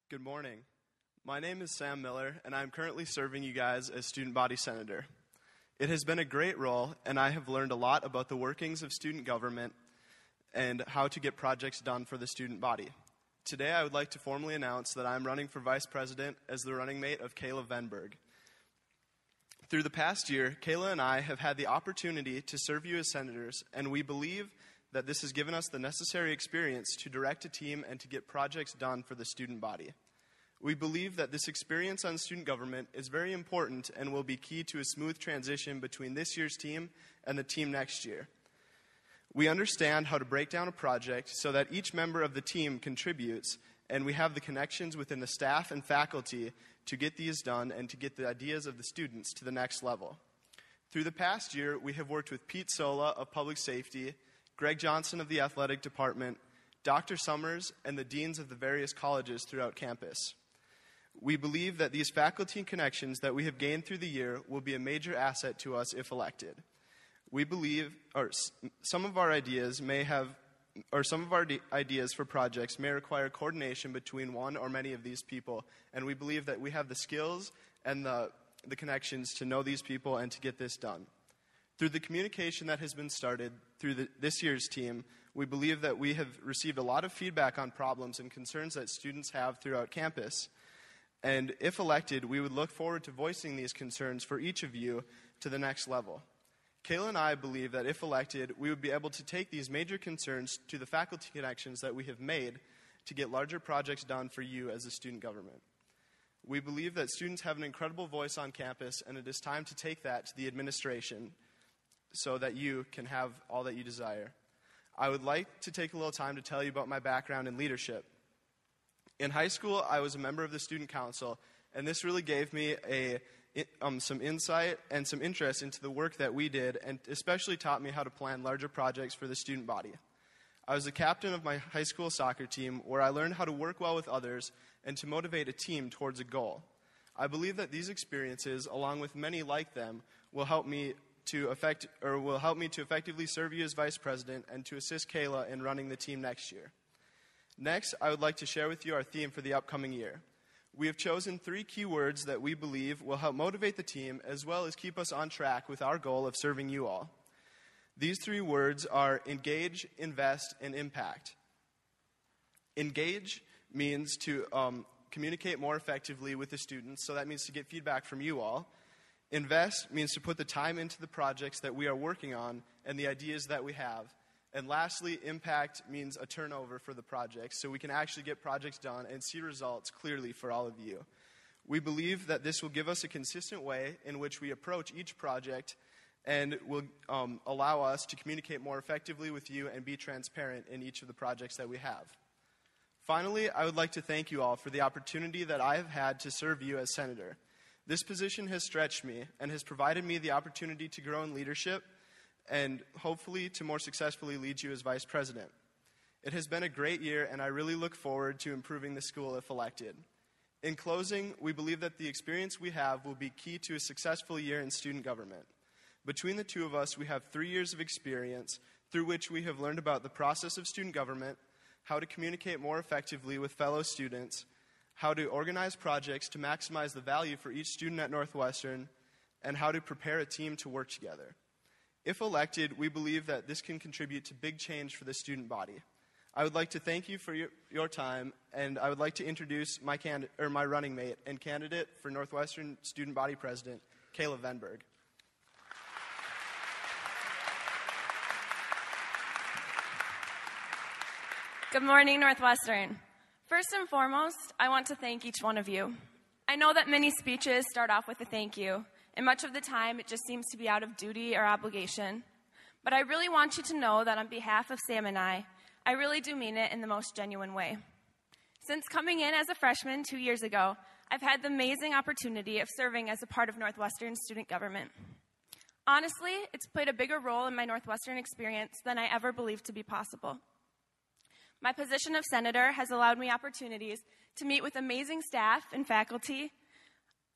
Good morning. My name is Sam Miller, and I'm currently serving you guys as Student Body Senator. It has been a great role, and I have learned a lot about the workings of student government and how to get projects done for the student body. Today, I would like to formally announce that I'm running for Vice President as the running mate of Kaela Venberg. Through the past year, Kaela and I have had the opportunity to serve you as senators, and we believe that this has given us the necessary experience to direct a team and to get projects done for the student body. We believe that this experience on student government is very important and will be key to a smooth transition between this year's team and the team next year. We understand how to break down a project so that each member of the team contributes, and we have the connections within the staff and faculty to get these done and to get the ideas of the students to the next level. Through the past year, we have worked with Pete Sola of Public Safety, Greg Johnson of the Athletic Department, Dr. Summers, and the deans of the various colleges throughout campus. We believe that these faculty connections that we have gained through the year will be a major asset to us if elected. We believe, some of our ideas for projects may require coordination between one or many of these people, and we believe that we have the skills and the connections to know these people and to get this done. Through the communication that has been started through this year's team, we believe that we have received a lot of feedback on problems and concerns that students have throughout campus. And if elected, we would look forward to voicing these concerns for each of you to the next level. Kaela and I believe that if elected, we would be able to take these major concerns to the faculty connections that we have made to get larger projects done for you as a student government. We believe that students have an incredible voice on campus, and it is time to take that to the administration so that you can have all that you desire. I would like to take a little time to tell you about my background in leadership. In high school, I was a member of the student council, and this really gave me some insight and some interest into the work that we did, and especially taught me how to plan larger projects for the student body. I was the captain of my high school soccer team, where I learned how to work well with others and to motivate a team towards a goal. I believe that these experiences, along with many like them, will help me to effectively serve you as vice president and to assist Kaela in running the team next year. Next, I would like to share with you our theme for the upcoming year. We have chosen 3 key words that we believe will help motivate the team as well as keep us on track with our goal of serving you all. These 3 words are engage, invest, and impact. Engage means to communicate more effectively with the students, so that means to get feedback from you all. Invest means to put the time into the projects that we are working on and the ideas that we have. And lastly, impact means a turnover for the projects, so we can actually get projects done and see results clearly for all of you. We believe that this will give us a consistent way in which we approach each project and will allow us to communicate more effectively with you and be transparent in each of the projects that we have. Finally, I would like to thank you all for the opportunity that I have had to serve you as senator. This position has stretched me and has provided me the opportunity to grow in leadership and hopefully to more successfully lead you as vice president. It has been a great year, and I really look forward to improving the school if elected. In closing, we believe that the experience we have will be key to a successful year in student government. Between the two of us, we have 3 years of experience through which we have learned about the process of student government, how to communicate more effectively with fellow students, how to organize projects to maximize the value for each student at Northwestern, and how to prepare a team to work together. If elected, we believe that this can contribute to big change for the student body. I would like to thank you for your time, and I would like to introduce my running mate and candidate for Northwestern Student Body President, Kaela Venberg. Good morning, Northwestern. First and foremost, I want to thank each one of you. I know that many speeches start off with a thank you, and much of the time it just seems to be out of duty or obligation. But I really want you to know that on behalf of Sam and I really do mean it in the most genuine way. Since coming in as a freshman 2 years ago, I've had the amazing opportunity of serving as a part of Northwestern student government. Honestly, it's played a bigger role in my Northwestern experience than I ever believed to be possible. My position of senator has allowed me opportunities to meet with amazing staff and faculty,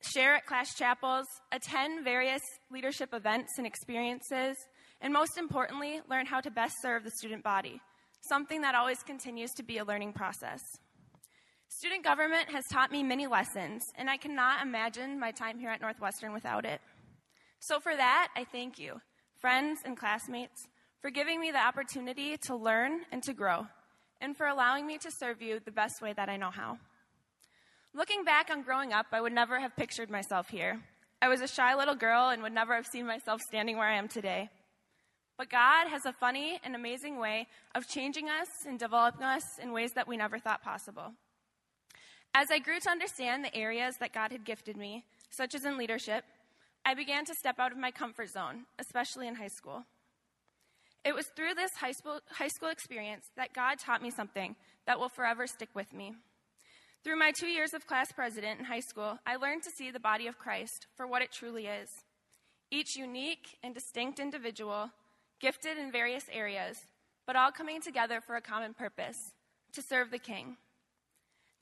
share at class chapels, attend various leadership events and experiences, and most importantly, learn how to best serve the student body, something that always continues to be a learning process. Student government has taught me many lessons, and I cannot imagine my time here at Northwestern without it. So for that, I thank you, friends and classmates, for giving me the opportunity to learn and to grow, and for allowing me to serve you the best way that I know how. Looking back on growing up, I would never have pictured myself here. I was a shy little girl and would never have seen myself standing where I am today. But God has a funny and amazing way of changing us and developing us in ways that we never thought possible. As I grew to understand the areas that God had gifted me, such as in leadership, I began to step out of my comfort zone, especially in high school. It was through this high school experience that God taught me something that will forever stick with me. Through my 2 years of class president in high school, I learned to see the body of Christ for what it truly is. Each unique and distinct individual, gifted in various areas, but all coming together for a common purpose, to serve the King.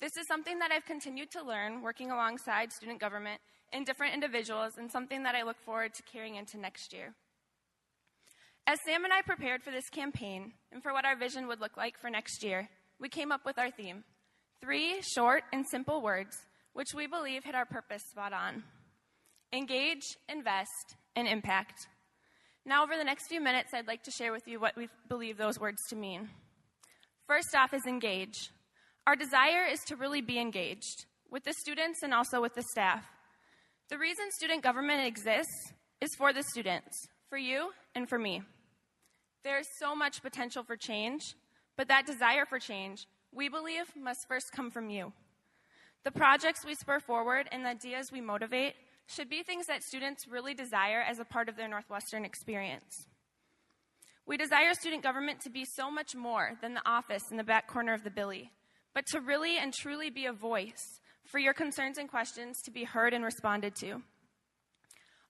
This is something that I've continued to learn working alongside student government and different individuals, and something that I look forward to carrying into next year. As Sam and I prepared for this campaign and for what our vision would look like for next year, we came up with our theme, 3 short and simple words, which we believe hit our purpose spot on. Engage, invest, and impact. Now, over the next few minutes, I'd like to share with you what we believe those words to mean. First off is engage. Our desire is to really be engaged with the students and also with the staff. The reason student government exists is for the students, for you and for me. There is so much potential for change, but that desire for change, we believe, must first come from you. The projects we spur forward and the ideas we motivate should be things that students really desire as a part of their Northwestern experience. We desire student government to be so much more than the office in the back corner of the Billy, but to really and truly be a voice for your concerns and questions to be heard and responded to.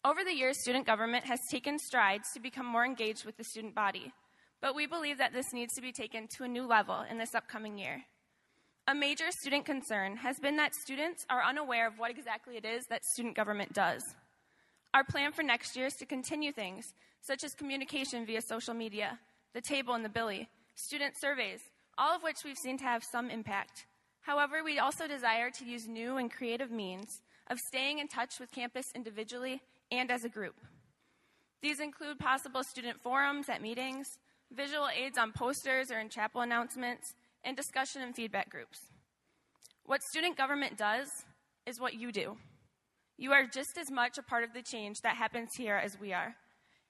Over the years, student government has taken strides to become more engaged with the student body, but we believe that this needs to be taken to a new level in this upcoming year. A major student concern has been that students are unaware of what exactly it is that student government does. Our plan for next year is to continue things such as communication via social media, the table and the Billy, student surveys, all of which we've seen to have some impact. However, we also desire to use new and creative means of staying in touch with campus individually and as a group. These include possible student forums at meetings, visual aids on posters or in chapel announcements, and discussion and feedback groups. What student government does is what you do. You are just as much a part of the change that happens here as we are.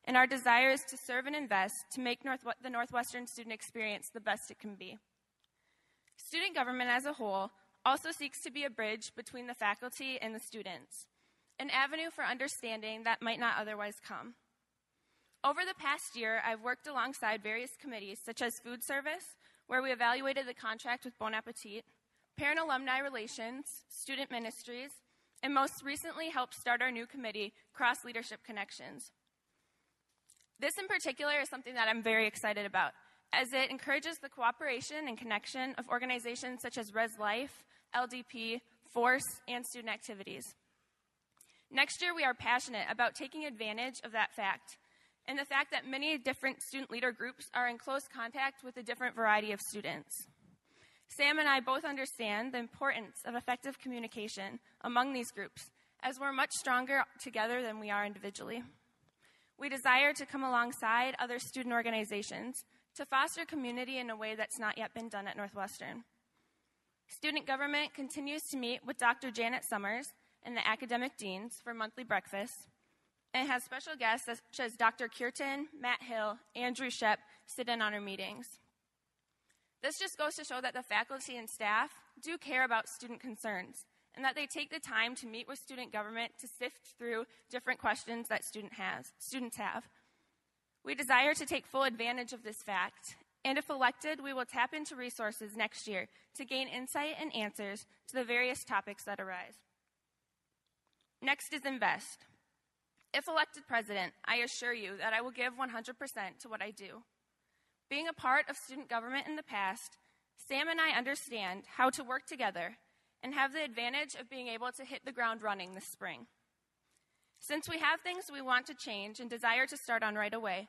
And our desire is to serve and invest to make the Northwestern student experience the best it can be. Student government as a whole also seeks to be a bridge between the faculty and the students, an avenue for understanding that might not otherwise come. Over the past year, I've worked alongside various committees such as food service, where we evaluated the contract with Bon Appetit, parent-alumni relations, student ministries, and most recently helped start our new committee, Cross Leadership Connections. This in particular is something that I'm very excited about, as it encourages the cooperation and connection of organizations such as Res Life, LDP, Force, and student activities. Next year, we are passionate about taking advantage of that fact, and the fact that many different student leader groups are in close contact with a different variety of students. Sam and I both understand the importance of effective communication among these groups, as we're much stronger together than we are individually. We desire to come alongside other student organizations to foster community in a way that's not yet been done at Northwestern. Student government continues to meet with Dr. Janet Summers and the academic deans for monthly breakfasts, and has special guests such as Dr. Kirtan, Matt Hill, and Drew Shep sit in on our meetings. This just goes to show that the faculty and staff do care about student concerns, and that they take the time to meet with student government to sift through different questions that students have. We desire to take full advantage of this fact, and if elected, we will tap into resources next year to gain insight and answers to the various topics that arise. Next is invest. If elected president, I assure you that I will give 100% to what I do. Being a part of student government in the past, Sam and I understand how to work together and have the advantage of being able to hit the ground running this spring. Since we have things we want to change and desire to start on right away,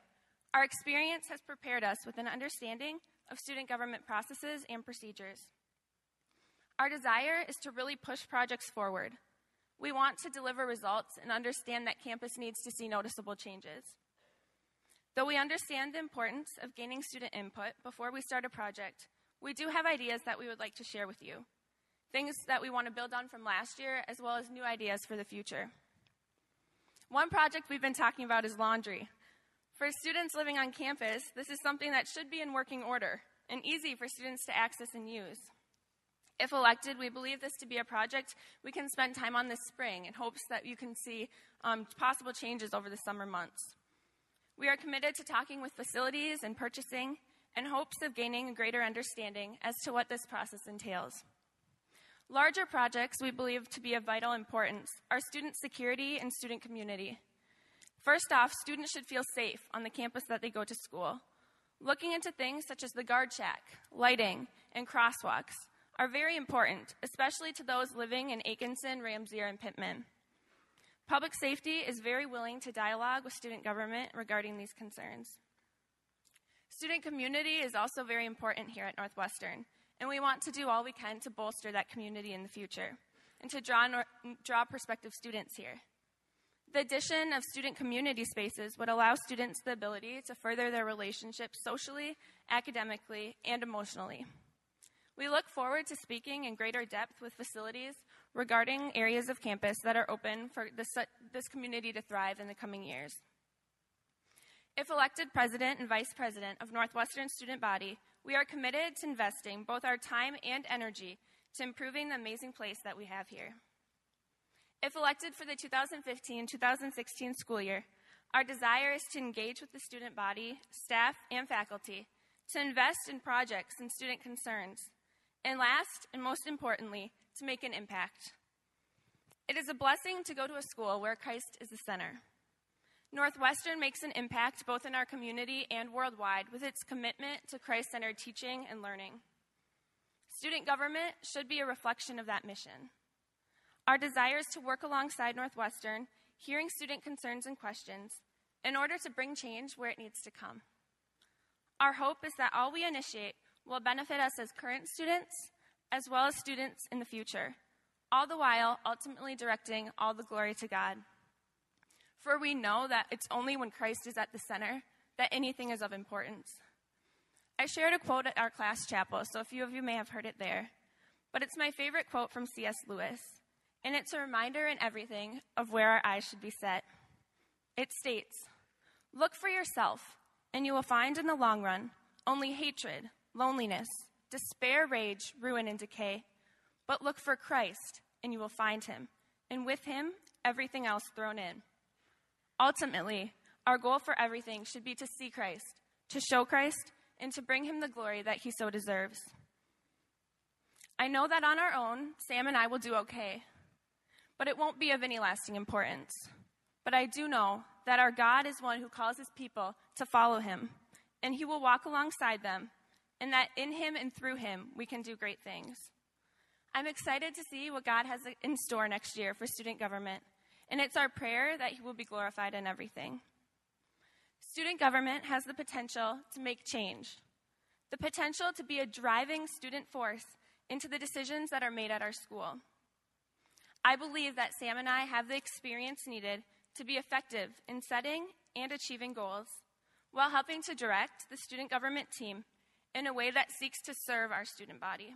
our experience has prepared us with an understanding of student government processes and procedures. Our desire is to really push projects forward. We want to deliver results and understand that campus needs to see noticeable changes. Though we understand the importance of gaining student input before we start a project, we do have ideas that we would like to share with you. Things that we want to build on from last year, as well as new ideas for the future. One project we've been talking about is laundry. For students living on campus, this is something that should be in working order and easy for students to access and use. If elected, we believe this to be a project we can spend time on this spring in hopes that you can see possible changes over the summer months. We are committed to talking with facilities and purchasing in hopes of gaining a greater understanding as to what this process entails. Larger projects we believe to be of vital importance are student security and student community. First off, students should feel safe on the campus that they go to school. Looking into things such as the guard shack, lighting, and crosswalks are very important, especially to those living in Atkinson, Ramsey, and Pittman. Public safety is very willing to dialogue with student government regarding these concerns. Student community is also very important here at Northwestern, and we want to do all we can to bolster that community in the future and to draw prospective students here. The addition of student community spaces would allow students the ability to further their relationships socially, academically, and emotionally. We look forward to speaking in greater depth with facilities regarding areas of campus that are open for this community to thrive in the coming years. If elected president and vice president of Northwestern Student Body, we are committed to investing both our time and energy to improving the amazing place that we have here. If elected for the 2015-2016 school year, our desire is to engage with the student body, staff, and faculty, to invest in projects and student concerns, and last, and most importantly, to make an impact. It is a blessing to go to a school where Christ is the center. Northwestern makes an impact both in our community and worldwide with its commitment to Christ-centered teaching and learning. Student government should be a reflection of that mission. Our desire is to work alongside Northwestern, hearing student concerns and questions, in order to bring change where it needs to come. Our hope is that all we initiate will benefit us as current students, as well as students in the future, all the while ultimately directing all the glory to God. For we know that it's only when Christ is at the center that anything is of importance. I shared a quote at our class chapel, so a few of you may have heard it there, but it's my favorite quote from C.S. Lewis, and it's a reminder in everything of where our eyes should be set. It states, "Look for yourself, and you will find in the long run only hatred, loneliness, despair, rage, ruin, and decay. But look for Christ, and you will find him, and with him, everything else thrown in." Ultimately, our goal for everything should be to see Christ, to show Christ, and to bring him the glory that he so deserves. I know that on our own, Sam and I will do okay, but it won't be of any lasting importance. But I do know that our God is one who calls his people to follow him, and he will walk alongside them, and that in him and through him, we can do great things. I'm excited to see what God has in store next year for student government, and it's our prayer that he will be glorified in everything. Student government has the potential to make change, the potential to be a driving student force into the decisions that are made at our school. I believe that Sam and I have the experience needed to be effective in setting and achieving goals while helping to direct the student government team in a way that seeks to serve our student body.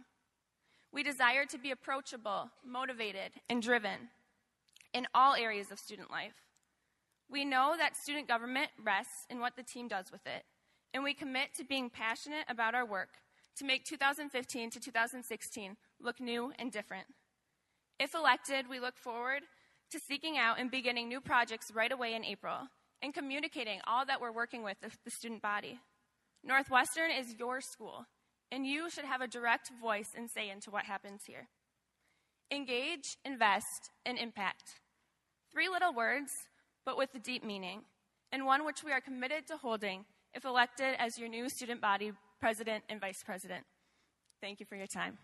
We desire to be approachable, motivated, and driven in all areas of student life. We know that student government rests in what the team does with it, and we commit to being passionate about our work to make 2015 to 2016 look new and different. If elected, we look forward to seeking out and beginning new projects right away in April and communicating all that we're working with the student body. Northwestern is your school, and you should have a direct voice and say into what happens here. Engage, invest, and impact. 3 little words, but with a deep meaning, and one which we are committed to holding if elected as your new student body president and vice president. Thank you for your time.